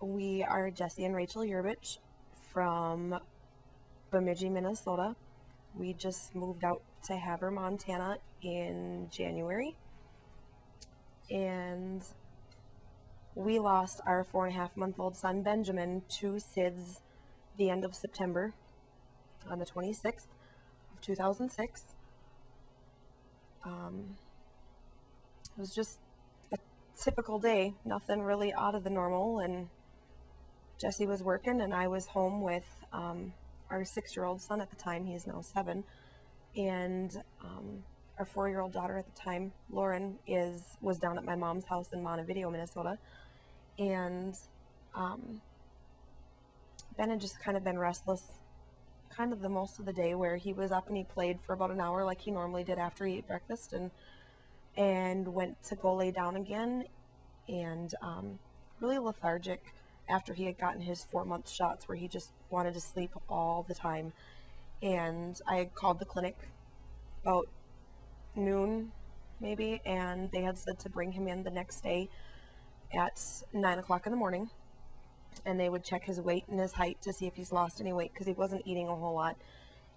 We are Jesse and Rachel Yerbich from Bemidji, Minnesota. We just moved out to Havre, Montana in January, and we lost our 4.5-month-old son Benjamin to SIDS the end of September on the 26th of 2006. It was just a typical day, nothing really out of the normal, and Jesse was working and I was home with our 6-year-old son at the time. He is now 7, and our 4-year-old daughter at the time, Lauren, was down at my mom's house in Montevideo, Minnesota, and Ben had just kind of been restless kind of the most of the day, where he was up and he played for about an hour like he normally did after he ate breakfast, and went to go lay down again, and really lethargic after he had gotten his 4-month shots, where he just wanted to sleep all the time. And I had called the clinic about noon maybe, and they had said to bring him in the next day at 9 o'clock in the morning, and they would check his weight and his height to see if he's lost any weight, because he wasn't eating a whole lot.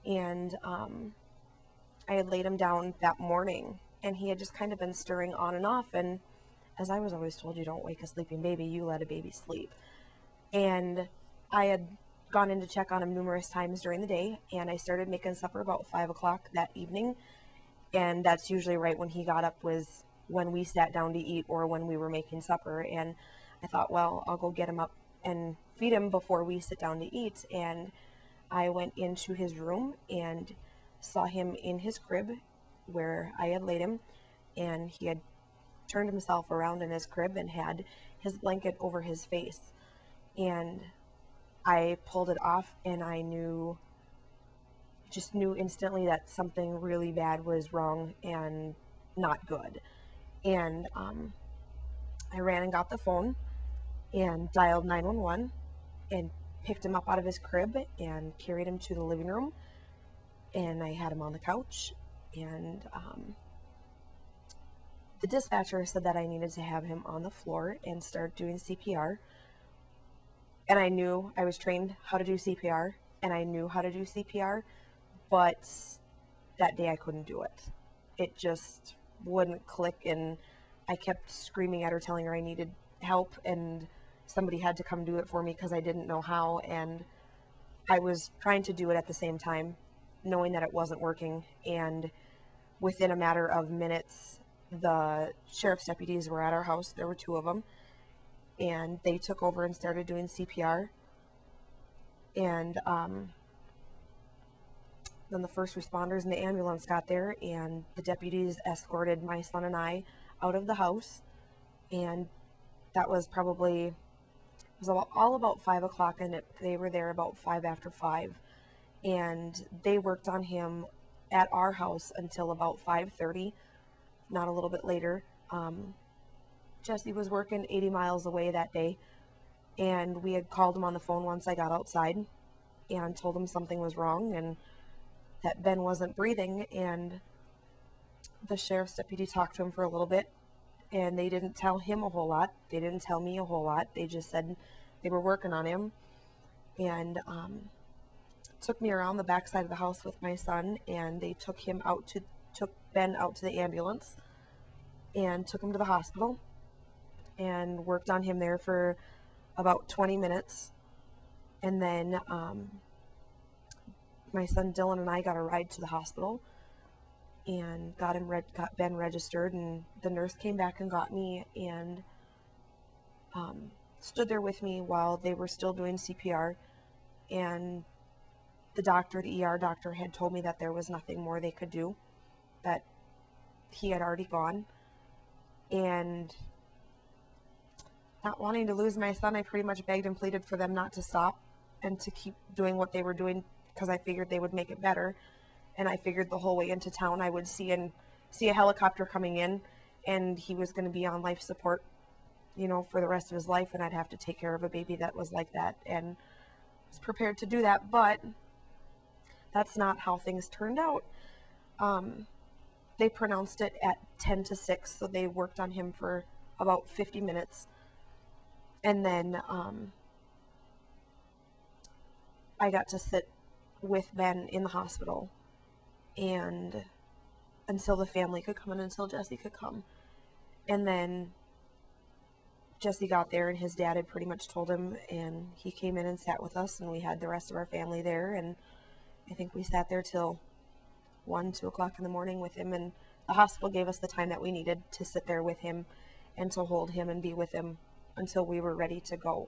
And I had laid him down that morning, and he had just kind of been stirring on and off, and as I was always told, you don't wake a sleeping baby, you let a baby sleep. And I had gone in to check on him numerous times during the day, and I started making supper about 5 o'clock that evening, and that's usually right when he got up, was when we sat down to eat or when we were making supper. And I thought, well, I'll go get him up and feed him before we sit down to eat. And I went into his room and saw him in his crib where I had laid him, and he had turned himself around in his crib and had his blanket over his face. And I pulled it off, and I just knew instantly that something really bad was wrong and not good. And I ran and got the phone and dialed 911 and picked him up out of his crib and carried him to the living room, and I had him on the couch, and the dispatcher said that I needed to have him on the floor and start doing CPR. And I knew, I was trained how to do CPR, and I knew how to do CPR, but that day I couldn't do it. It just wouldn't click, and I kept screaming at her, telling her I needed help, and somebody had to come do it for me because I didn't know how. And I was trying to do it at the same time, knowing that it wasn't working. And within a matter of minutes, the sheriff's deputies were at our house. There were 2 of them, and they took over and started doing CPR. And then the first responders and the ambulance got there, and the deputies escorted my son and I out of the house. And that was probably, it was all about 5 o'clock, and they were there about 5 after 5. And they worked on him at our house until about 5:30, not a little bit later. Jesse was working 80 miles away that day, and we had called him on the phone once I got outside and told him something was wrong and that Ben wasn't breathing. And the sheriff's deputy talked to him for a little bit, and they didn't tell him a whole lot. They didn't tell me a whole lot. They just said they were working on him, and took me around the back side of the house with my son, and they took Ben out to the ambulance and took him to the hospital and worked on him there for about 20 minutes. And then my son Dylan and I got a ride to the hospital and got Ben registered, and the nurse came back and got me and stood there with me while they were still doing CPR. And the ER doctor had told me that there was nothing more they could do, that he had already gone. And not wanting to lose my son, I pretty much begged and pleaded for them not to stop and to keep doing what they were doing, because I figured they would make it better. And I figured the whole way into town I would see a helicopter coming in, and he was going to be on life support, for the rest of his life, and I'd have to take care of a baby that was like that. And I was prepared to do that, but that's not how things turned out. They pronounced it at 10 to 6, so they worked on him for about 50 minutes. And then I got to sit with Ben in the hospital, and until the family could come and until Jesse could come. And then Jesse got there, and his dad had pretty much told him, and he came in and sat with us, and we had the rest of our family there, and I think we sat there till 1, 2 o'clock in the morning with him, and the hospital gave us the time that we needed to sit there with him and to hold him and be with him until we were ready to go.